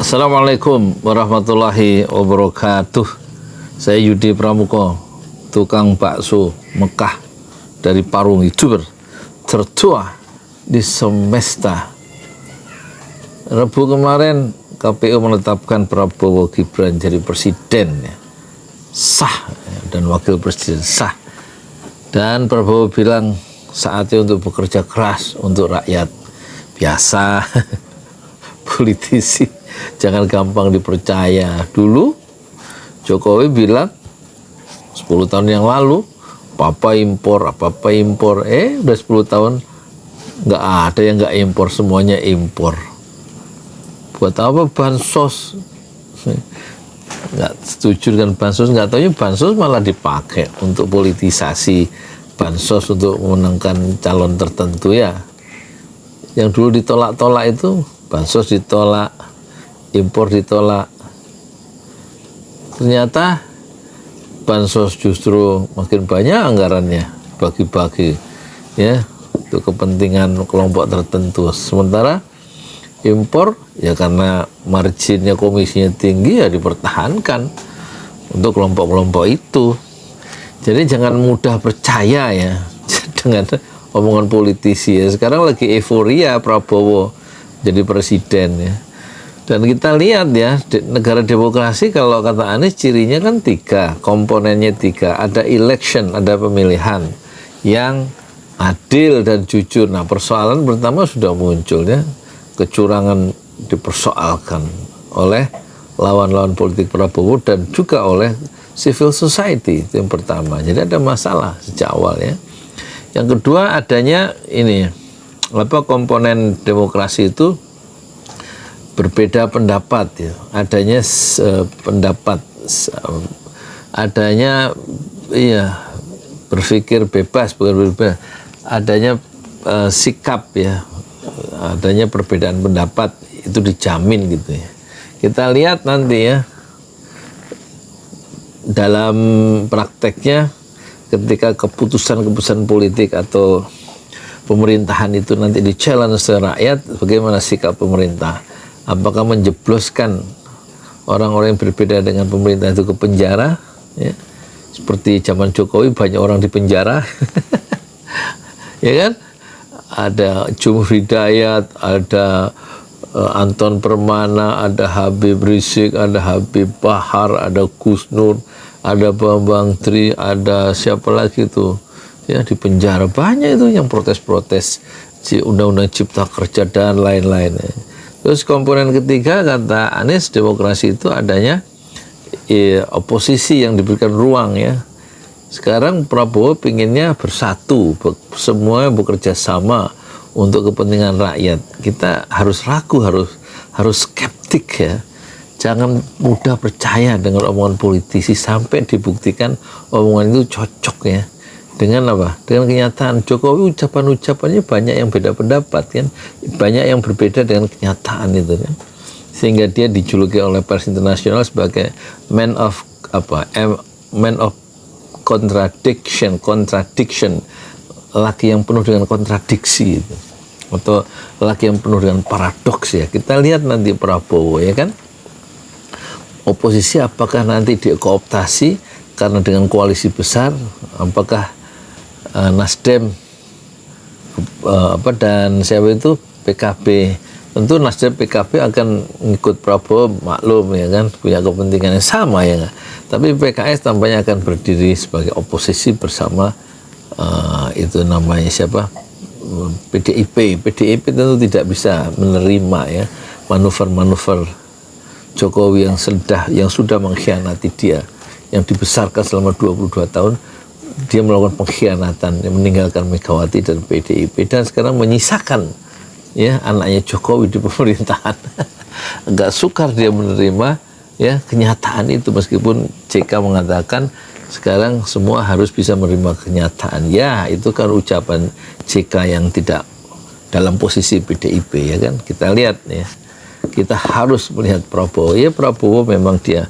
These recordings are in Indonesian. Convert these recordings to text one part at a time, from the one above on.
Assalamualaikum warahmatullahi wabarakatuh. Saya Yudi Pramuko, tukang bakso Mekah dari Parung, YouTuber tertua di semesta. Rabu kemarin KPU menetapkan Prabowo Gibran jadi presiden, sah, dan wakil presiden sah. Dan Prabowo bilang saatnya untuk bekerja keras untuk rakyat. Biasa, politisi jangan gampang dipercaya. Dulu Jokowi bilang 10 tahun yang lalu apa-apa impor, udah 10 tahun nggak ada yang nggak impor, semuanya impor. Buat apa bansos? Nggak setuju dengan bansos, nggak taunya bansos malah dipakai untuk politisasi bansos untuk memenangkan calon tertentu ya. Yang dulu ditolak-tolak itu bansos ditolak, impor ditolak. Ternyata bansos justru makin banyak anggarannya bagi-bagi ya untuk kepentingan kelompok tertentu. Sementara impor ya karena marginnya, komisinya tinggi, ya dipertahankan untuk kelompok-kelompok itu. Jadi jangan mudah percaya ya dengan omongan politisi ya. Sekarang lagi euforia Prabowo jadi presiden ya. Dan kita lihat ya, negara demokrasi kalau kata Anies cirinya kan 3, komponennya 3. Ada election, ada pemilihan yang adil dan jujur. Nah, persoalan pertama sudah muncul ya, kecurangan dipersoalkan oleh lawan-lawan politik Prabowo dan juga oleh civil society, itu yang pertama. Jadi ada masalah sejak awal ya. Yang kedua adanya ini, komponen demokrasi itu berbeda pendapat ya, adanya pendapat, adanya berpikir bebas, bukan bebas, adanya sikap ya, adanya perbedaan pendapat itu dijamin gitu ya. Kita lihat nanti ya dalam prakteknya ketika keputusan-keputusan politik atau pemerintahan itu nanti di-challenge rakyat, bagaimana sikap pemerintah. Apakah menjebloskan orang-orang yang berbeda dengan pemerintah itu ke penjara ya? Seperti zaman Jokowi banyak orang di penjara ya kan, ada Jumhur Hidayat, ada Anton Permana, ada Habib Rizik, ada Habib Bahar, ada Gus Nur, ada Bambang Tri, ada siapa lagi itu ya di penjara. Banyak itu yang protes-protes undang-undang cipta kerja dan lain-lain ya. Terus komponen ketiga kata Anies, demokrasi itu adanya oposisi yang diberikan ruang ya. Sekarang Prabowo pinginnya bersatu, semua bekerja sama untuk kepentingan rakyat. Kita harus ragu, harus skeptik ya. Jangan mudah percaya dengan omongan politisi sampai dibuktikan omongan itu cocok ya. Dengan apa? Dengan kenyataan. Jokowi ucapan-ucapannya banyak yang beda pendapat kan, banyak yang berbeda dengan kenyataan itu kan, sehingga dia dijuluki oleh pers internasional sebagai man of contradiction, laki yang penuh dengan kontradiksi itu, atau laki yang penuh dengan paradoks ya. Kita lihat nanti Prabowo ya kan, oposisi apakah nanti dikooptasi karena dengan koalisi besar, apakah Nasdem dan siapa itu PKB. Tentu Nasdem PKB akan ngikut Prabowo, maklum ya kan, punya kepentingan yang sama ya kan? Tapi PKS tampaknya akan berdiri sebagai oposisi bersama itu namanya siapa, PDIP tentu tidak bisa menerima ya manuver-manuver Jokowi yang sudah mengkhianati dia, yang dibesarkan selama 22 tahun. Dia melakukan pengkhianatan, meninggalkan Megawati dan PDIP, dan sekarang menyisakan ya anaknya Jokowi di pemerintahan. Enggak sukar dia menerima ya kenyataan itu, meskipun JK mengatakan sekarang semua harus bisa menerima kenyataan. Ya, itu kan ucapan JK yang tidak dalam posisi PDIP ya kan. Kita lihat ya, kita harus melihat Prabowo. Ya, Prabowo memang dia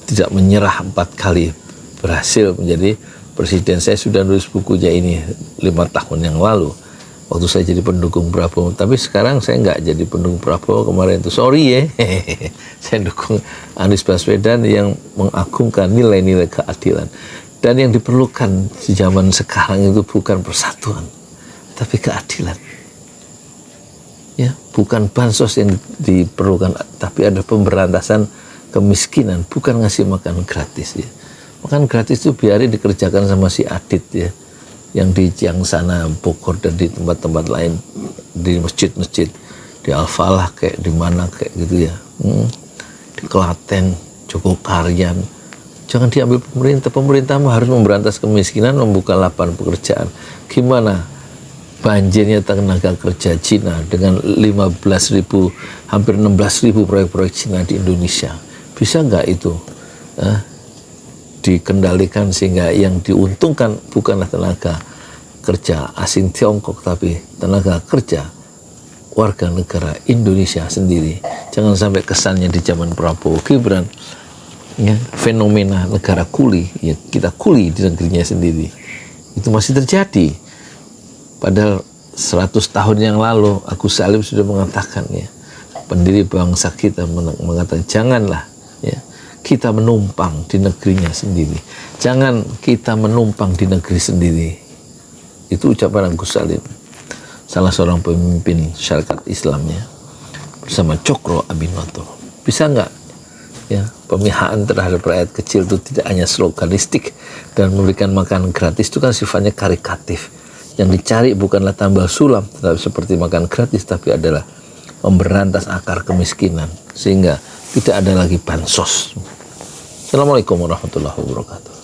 tidak menyerah 4 kali berhasil menjadi presiden. Saya sudah nulis bukunya ini 5 tahun yang lalu. waktu saya jadi pendukung Prabowo. Tapi sekarang saya nggak jadi pendukung Prabowo kemarin itu. Sorry ya, saya dukung Anies Baswedan yang mengagungkan nilai-nilai keadilan. Dan yang diperlukan di zaman sekarang itu bukan persatuan, tapi keadilan. Ya, bukan bansos yang diperlukan, tapi ada pemberantasan kemiskinan, bukan ngasih makan gratis ya. Makan gratis itu biarin dikerjakan sama si Adit ya, yang di yang sana Bogor dan di tempat-tempat lain, di masjid-masjid, di Al-Falah kayak di mana kayak gitu ya, di Klaten, Jogokarian. Jangan diambil pemerintah. Pemerintah harus memberantas kemiskinan, membuka lapangan pekerjaan. Gimana banjirnya tenaga kerja Cina dengan 15.000, hampir 16.000 proyek-proyek Cina di Indonesia. Bisa nggak itu dikendalikan sehingga yang diuntungkan bukanlah tenaga kerja asing Tiongkok, tapi tenaga kerja warga negara Indonesia sendiri. Jangan sampai kesannya di zaman Prabowo Gibran ya, fenomena negara kuli, ya kita kuli di negerinya sendiri. Itu masih terjadi. Padahal 100 tahun yang lalu Agus Salim sudah mengatakan ya, pendiri bangsa kita mengatakan janganlah ya kita menumpang di negerinya sendiri. Jangan kita menumpang di negeri sendiri. Itu ucapan Agus Salim, salah seorang pemimpin syarikat Islamnya, bersama Cokro Aminoto. Bisa nggak ya pemihakan terhadap rakyat kecil itu tidak hanya sloganistik dan memberikan makanan gratis, itu kan sifatnya karikatif. Yang dicari bukanlah tambal sulam, tetapi seperti makan gratis, tapi adalah memberantas akar kemiskinan sehingga tidak ada lagi bansos. Assalamualaikum warahmatullahi wabarakatuh.